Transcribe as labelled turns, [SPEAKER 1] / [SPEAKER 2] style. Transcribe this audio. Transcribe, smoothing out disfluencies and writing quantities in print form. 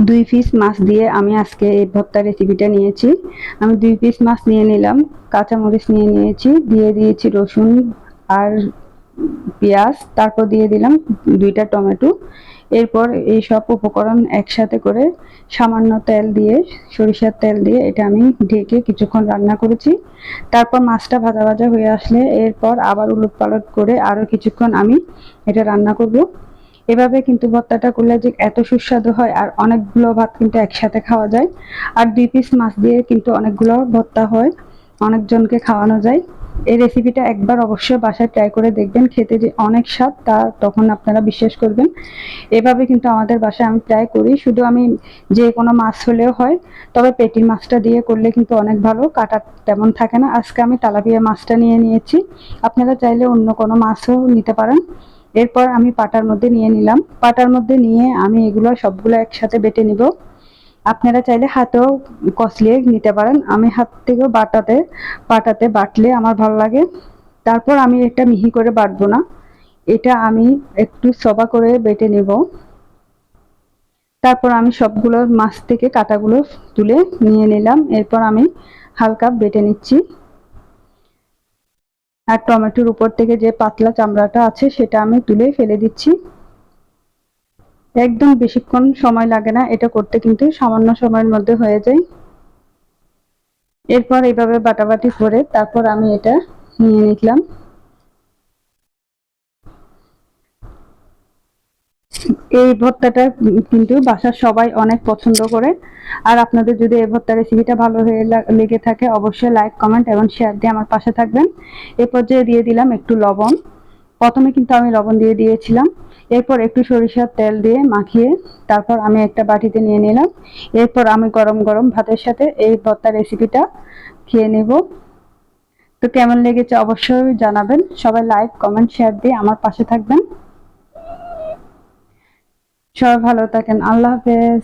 [SPEAKER 1] 2 piece মাছ দিয়ে আমি আজকে এই ভর্তা রেসিপিটা নিয়েছি। আমি 2 পিস মাছ নিয়ে নিলাম, কাঁচামরিচ নিয়ে নিয়েছি, দিয়ে দিয়েছি রসুন আর পেঁয়াজ, তারপর দিয়ে দিলাম 2টা টমেটো। এরপর এই সব উপকরণ একসাথে করে সামান্য তেল দিয়ে, সরিষার তেল দিয়ে এটা আমি ঢেকে কিছুক্ষণ রান্না করেছি। তারপর মাছটা ভাজা ভাজা হয়ে আসলে এরপর আবার উলটপালট করে আরও কিছুক্ষণ আমি এটা রান্না করব। এভাবে কিন্তু ভর্তাটা করলে যে এত সুস্বাদু হয়, আর অনেকগুলো ভাত কিন্তু একসাথে খাওয়া যায়। আর 2 পিস মাছ দিয়ে কিন্তু অনেকগুলো ভর্তা হয়, অনেকজনকে খাওয়ানো যায়। এই রেসিপিটা একবার অবশ্যই বাসায় ট্রাই করে দেখবেন, খেতে যে অনেক স্বাদ তা তখন আপনারা বিশ্বাস করবেন। এভাবে কিন্তু আমাদের বাসায় আমি ট্রাই করি, শুধু আমি যে কোনো মাছ হলেও হয়, তবে পেটি মাছটা দিয়ে করলে কিন্তু অনেক ভালো, কাটা তেমন থাকে না। আজকে আমি তেলাপিয়া মাছটা নিয়ে নিয়েছি, আপনারা চাইলে অন্য কোনো মাছও নিতে পারেন। এরপর আমি পাটার মধ্যে নিয়ে নিলাম, পাটার মধ্যে নিয়ে আমি এগুলো সবগুলো একসাথে বেটে নিব। আপনারা চাইলে হাতেও কচলিয়ে নিতে পারেন, আমি হাত থেকেও পাটাতে বাটলে আমার ভালো লাগে। তারপর আমি এটা মিহি করে বাটবো না, এটা আমি একটু সবা করে বেটে নেব। তারপর আমি সবগুলো মাছ থেকে কাটাগুলো তুলে নিয়ে নিলাম, এরপর আমি হালকা বেটে নিচ্ছি। আর টমেটোর উপর থেকে যে পাতলা চামড়াটা আছে সেটা আমি তুলে ফেলে দিচ্ছি। একদম বেশিক্ষণ সময় লাগে না, এটা করতে কিন্তু সামান্য সময়ের মধ্যে হয়ে যায়। এরপর এইভাবে বাটাবাটি করে তারপর আমি এটা নিয়ে নিলাম। এই ভর্তাটা কিন্তু বাসার সবাই অনেক পছন্দ করে। আর আপনাদের যদি এই ভর্তা রেসিপিটা ভালো হয়ে লেগে থাকে অবশ্যই লাইক, কমেন্ট এবং শেয়ার দিয়ে আমার পাশে থাকবেন। এ পর্যায়ে দিয়ে দিলাম একটু লবণ, প্রথমে কিন্তু আমি লবণ দিয়ে দিয়েছিলাম। এরপর একটু সরিষার তেল দিয়ে মাখিয়ে তারপর আমি একটা বাটিতে নিয়ে নিলাম। এরপর আমি গরম গরম ভাতের সাথে এই ভর্তা রেসিপিটা খেয়ে নেব। তো কেমন লেগেছে অবশ্যই জানাবেন, সবাই লাইক, কমেন্ট, শেয়ার দিয়ে আমার পাশে থাকবেন। সবাই ভালো থাকেন, আল্লাহ হাফেজ।